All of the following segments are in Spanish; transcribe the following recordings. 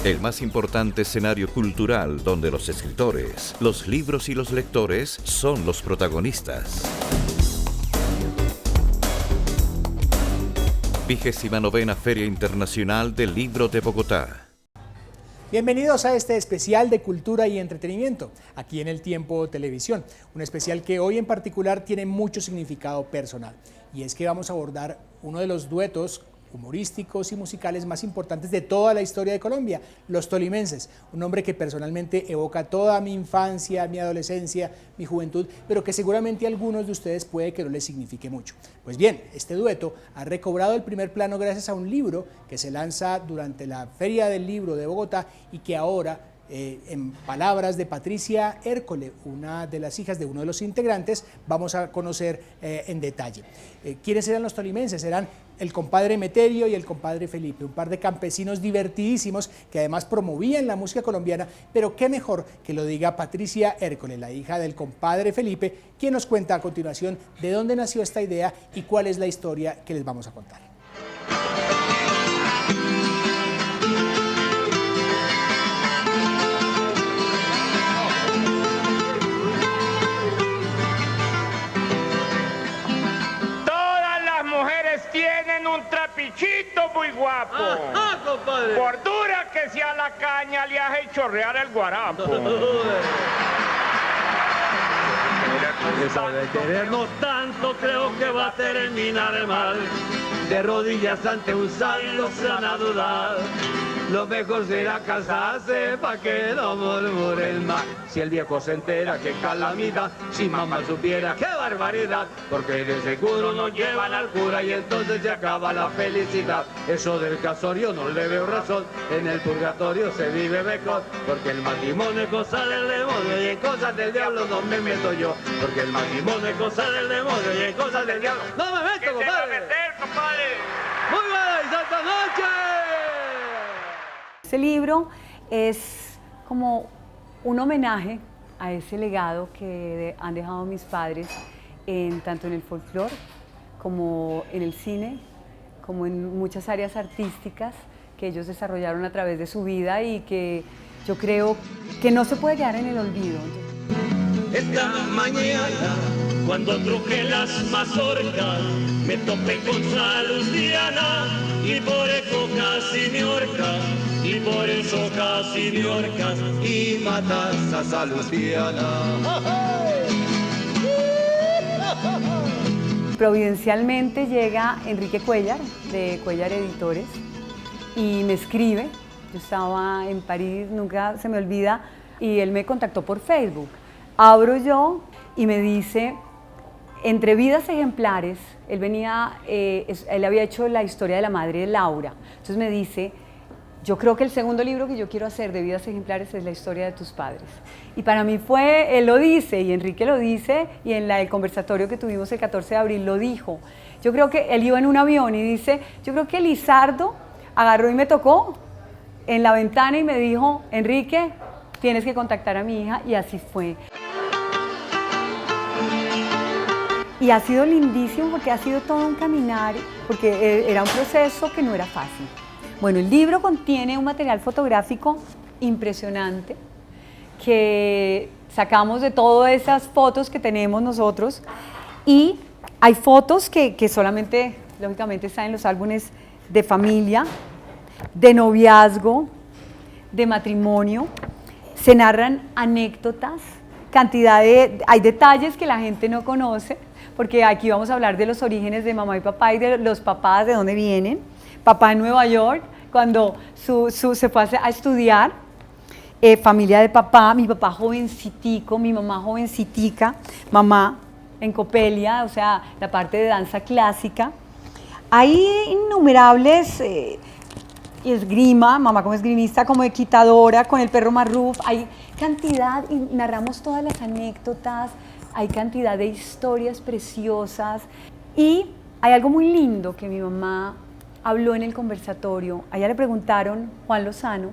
El más importante escenario cultural donde los escritores, los libros y los lectores son los protagonistas. 29ª Feria Internacional del Libro de Bogotá. Bienvenidos a este especial de cultura y entretenimiento, aquí en El Tiempo Televisión. Un especial que hoy en particular tiene mucho significado personal. Y es que vamos a abordar uno de los duetos humorísticos y musicales más importantes de toda la historia de Colombia, Los Tolimenses, un nombre que personalmente evoca toda mi infancia, mi adolescencia, mi juventud, pero que seguramente a algunos de ustedes puede que no les signifique mucho. Pues bien, este dueto ha recobrado el primer plano gracias a un libro que se lanza durante la Feria del Libro de Bogotá y que ahora, en palabras de Patricia Hércole, una de las hijas de uno de los integrantes, vamos a conocer en detalle. ¿Quiénes eran los tolimenses? Eran el compadre Meterio y el compadre Felipe, un par de campesinos divertidísimos que además promovían la música colombiana, pero qué mejor que lo diga Patricia Hércole, la hija del compadre Felipe, quien nos cuenta a continuación de dónde nació esta idea y cuál es la historia que les vamos a contar. Tienen un trapichito muy guapo. ¡Ajá, compadre! Por dura que sea la caña, le hace chorrear el guarapo. Eso de querernos tanto creo que va a terminar mal. De rodillas ante un saldo se van a dudar. Lo mejor será casarse pa' que no murmuren más. Si el viejo se entera, qué calamidad. Si mamá supiera, qué barbaridad. Porque de seguro nos llevan al cura y entonces se acaba la felicidad. Eso del casorio no le veo razón. En el purgatorio se vive mejor. Porque el matrimonio es cosa del demonio y en cosas del diablo no me meto yo. Porque el matrimonio es cosa del demonio y en cosas del diablo no me meto, compadre. ¿Qué se va a meter, compadre? Muy buena y santa noche. Este libro es como un homenaje a ese legado que han dejado mis padres, tanto en el folclore como en el cine, como en muchas áreas artísticas que ellos desarrollaron a través de su vida y que yo creo que no se puede quedar en el olvido. Esta mañana, cuando truje las mazorcas, me topé con Salustiana y por eso casi me horca, y por eso casi me horcas y matas a Salustiana. Providencialmente llega Enrique Cuéllar, de Cuéllar Editores, y me escribe. Yo estaba en París, nunca se me olvida, y él me contactó por Facebook. Abro yo y me dice, entre vidas ejemplares, él había hecho la historia de la madre de Laura. Entonces me dice, yo creo que el segundo libro que yo quiero hacer de vidas ejemplares es la historia de tus padres. Y para mí fue, él lo dice, y Enrique lo dice, y en el conversatorio que tuvimos el 14 de abril lo dijo. Yo creo que él iba en un avión y dice, yo creo que Lizardo agarró y me tocó en la ventana y me dijo, Enrique, tienes que contactar a mi hija, y así fue. Y ha sido lindísimo porque ha sido todo un caminar, porque era un proceso que no era fácil. Bueno, el libro contiene un material fotográfico impresionante que sacamos de todas esas fotos que tenemos nosotros, y hay fotos que solamente, lógicamente, están en los álbumes de familia, de noviazgo, de matrimonio. Se narran anécdotas, hay detalles que la gente no conoce, porque aquí vamos a hablar de los orígenes de mamá y papá y de los papás, de dónde vienen. Papá en Nueva York, cuando se fue a estudiar, familia de papá, mi papá jovencitico, mi mamá jovencitica, mamá en Copelia, o sea, la parte de danza clásica. Hay innumerables, esgrima, mamá como esgrimista, como equitadora, con el perro Marruf, hay cantidad, y narramos todas las anécdotas, hay cantidad de historias preciosas, y hay algo muy lindo que mi mamá habló en el conversatorio. A ella le preguntaron, Juan Lozano,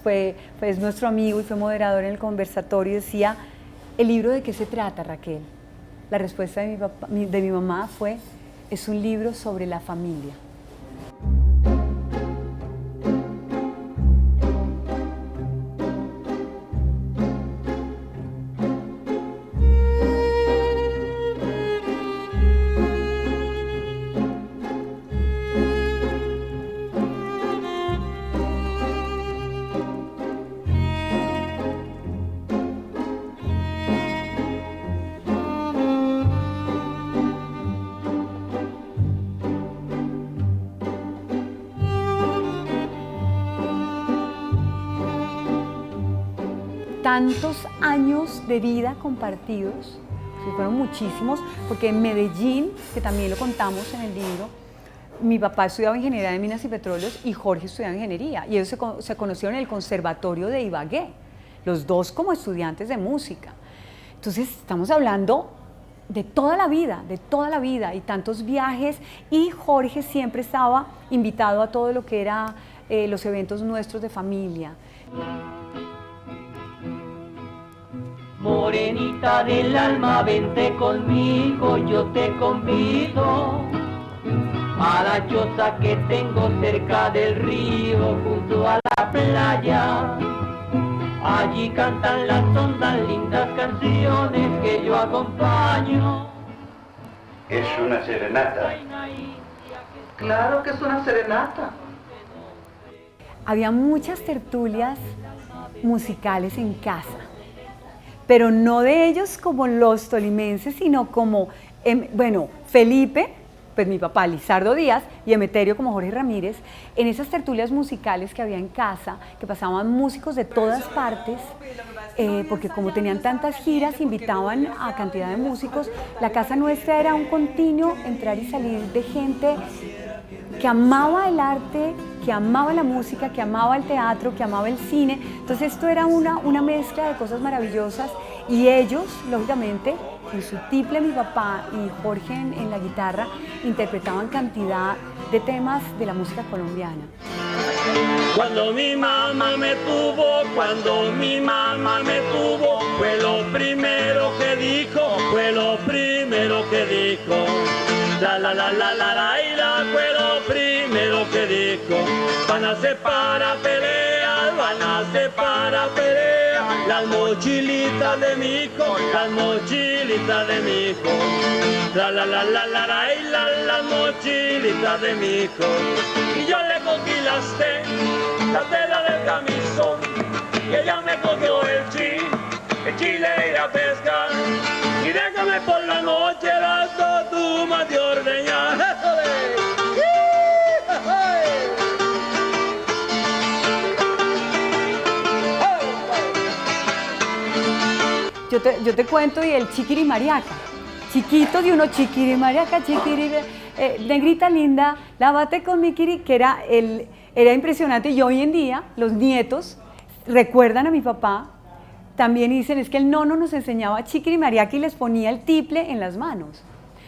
que es nuestro amigo y fue moderador en el conversatorio, decía, ¿el libro de qué se trata, Raquel? La respuesta de mi mamá fue, es un libro sobre la familia. tantos años de vida compartidos, que fueron muchísimos, porque en Medellín, que también lo contamos en el libro, mi papá estudiaba ingeniería de minas y petróleos y Jorge estudiaba ingeniería, y ellos se conocieron en el conservatorio de Ibagué, los dos como estudiantes de música. Entonces estamos hablando de toda la vida y tantos viajes, y Jorge siempre estaba invitado a todo lo que era los eventos nuestros de familia. Morenita del alma, vente conmigo, yo te convido a la choza que tengo cerca del río, junto a la playa. Allí cantan las ondas, lindas canciones que yo acompaño. Es una serenata. Claro que es una serenata. Había muchas tertulias musicales en casa, pero no de ellos como los tolimenses, sino como, bueno, Felipe, pues mi papá, Lizardo Díaz, y Emeterio como Jorge Ramírez, en esas tertulias musicales que había en casa, que pasaban músicos de todas partes, porque como tenían tantas giras, invitaban a cantidad de músicos. La casa nuestra era un continuo entrar y salir de gente que amaba el arte, que amaba la música, que amaba el teatro, que amaba el cine. Entonces esto era una mezcla de cosas maravillosas, y ellos, lógicamente, en su tiple, mi papá y Jorge en la guitarra, interpretaban cantidad de temas de la música colombiana. Cuando mi mamá me tuvo, fue lo primero que dijo, la la la la la la, y la fue lo primero que dijo. Van a ser para pelear, las mochilitas de mi hijo, la la la la la la, y las mochilitas de mi hijo. Y yo le cogí la tela del camisón, y ella me cogió el chile de ir a pescar, y déjame por la noche las dos tumas de ordeñar. Yo te cuento, y el chiquirimariaca, chiquitos, y uno chiquirimariaca, negrita linda, lávate con mi quiri, que era impresionante. Y hoy en día los nietos recuerdan a mi papá también, y dicen, es que el nono nos enseñaba chiquirimariaca y les ponía el tiple en las manos.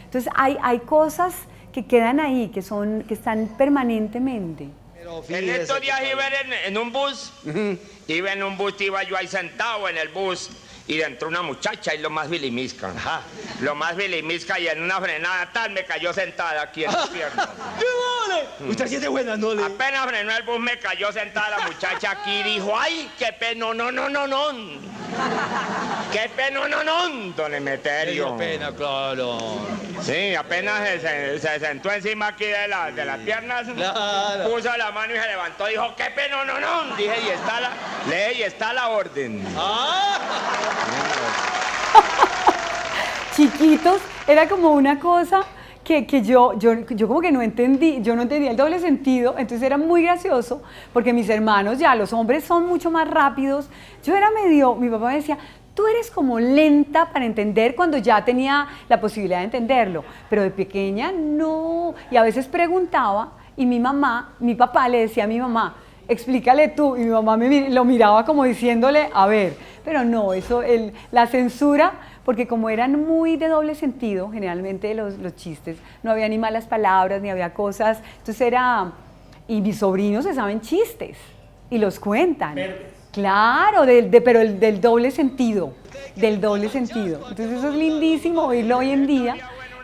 Entonces hay cosas que quedan ahí, que están permanentemente. En estos días iba en un bus, iba yo ahí sentado en el bus, y dentro una muchacha, y lo más vilimisca, y en una frenada tal me cayó sentada aquí en la pierna. ¡Qué vale! Usted sí es de buena, ¿no? Apenas frenó el bus, me cayó sentada la muchacha aquí y dijo, ¡ay, qué pena, no! ¡Qué pena, no, don Emeterio! ¡Qué pena, claro! Sí, apenas se sentó encima aquí de las piernas, claro. Puso la mano y se levantó, dijo, ¡qué pena, no! Dije, y está la orden. ¡Ah! Chiquitos, era como una cosa que yo como que no entendía el doble sentido. Entonces era muy gracioso, porque mis hermanos ya, los hombres son mucho más rápidos. Yo era mi papá me decía, tú eres como lenta para entender, cuando ya tenía la posibilidad de entenderlo, pero de pequeña no. Y a veces preguntaba, y mi papá le decía a mi mamá, explícale tú, y mi mamá lo miraba como diciéndole, a ver, pero no, la censura, porque como eran muy de doble sentido, generalmente los chistes, no había ni malas palabras, ni había cosas, entonces y mis sobrinos se saben chistes, y los cuentan. Verdes. Claro, pero del doble sentido, entonces eso es lindísimo oírlo hoy en día,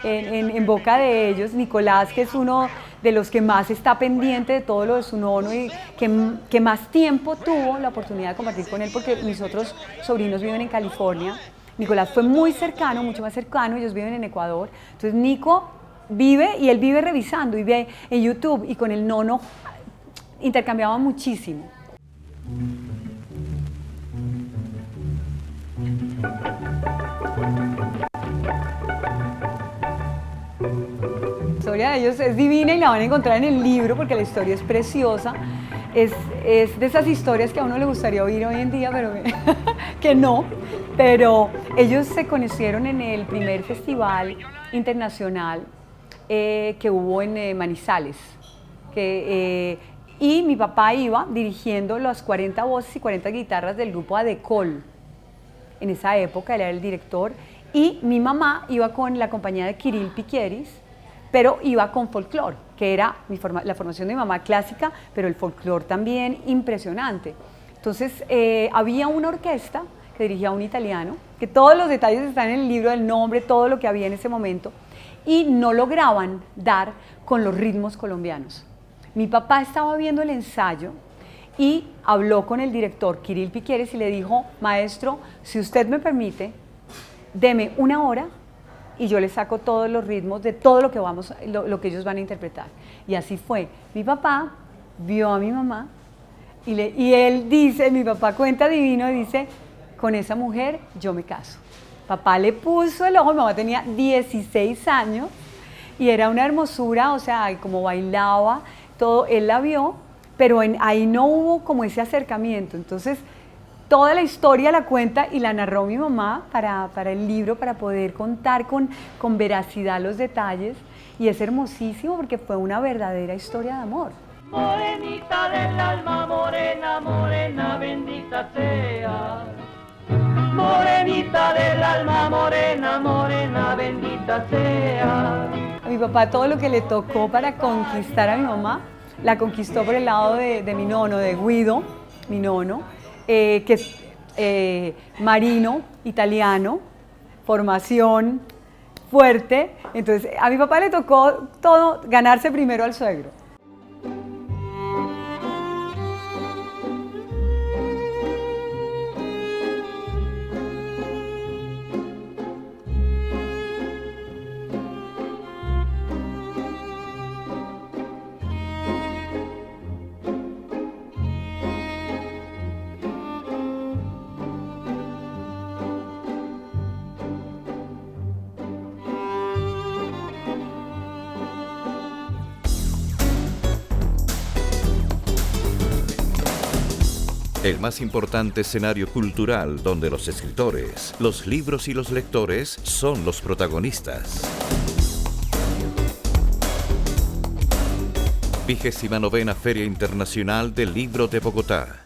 en boca de ellos. Nicolás, que es uno de los que más está pendiente de todo lo de su nono, y que más tiempo tuvo la oportunidad de compartir con él, porque mis otros sobrinos viven en California. Nicolás fue muy cercano, mucho más cercano, ellos viven en Ecuador. Entonces Nico vive, y él vive revisando, y ve en YouTube, y con el nono intercambiaban muchísimo. La historia de ellos es divina, y la van a encontrar en el libro, porque la historia es preciosa. es de esas historias que a uno le gustaría oír hoy en día, pero que no. Pero ellos se conocieron en el primer festival internacional que hubo en Manizales. Y mi papá iba dirigiendo las 40 voces y 40 guitarras del grupo Adecol. En esa época él era el director. Y mi mamá iba con la compañía de Kirill Piqueris, pero iba con folclore, que era la formación de mi mamá clásica, pero el folclore también impresionante. Entonces había una orquesta que dirigía un italiano, que todos los detalles están en el libro del nombre, todo lo que había en ese momento, y no lograban dar con los ritmos colombianos. Mi papá estaba viendo el ensayo y habló con el director Kirill Piqueris y le dijo: maestro, si usted me permite, deme 1 hora y yo le saco todos los ritmos de todo lo que ellos van a interpretar. Y así fue. Mi papá vio a mi mamá y él dice, mi papá cuenta divino, y dice: con esa mujer yo me caso. Papá le puso el ojo, mi mamá tenía 16 años y era una hermosura, o sea, como bailaba, todo, él la vio, pero ahí no hubo como ese acercamiento. Entonces, toda la historia la cuenta y la narró mi mamá para el libro, para poder contar con veracidad los detalles, y es hermosísimo porque fue una verdadera historia de amor. Morenita del alma, morena, morena, bendita sea. Morenita del alma, morena, morena, bendita sea. A mi papá todo lo que le tocó para conquistar a mi mamá, la conquistó por el lado de mi nono, de Guido, mi nono, que es marino, italiano, formación fuerte. Entonces a mi papá le tocó todo, ganarse primero al suegro. El más importante escenario cultural donde los escritores, los libros y los lectores son los protagonistas. 29ª Feria Internacional del Libro de Bogotá.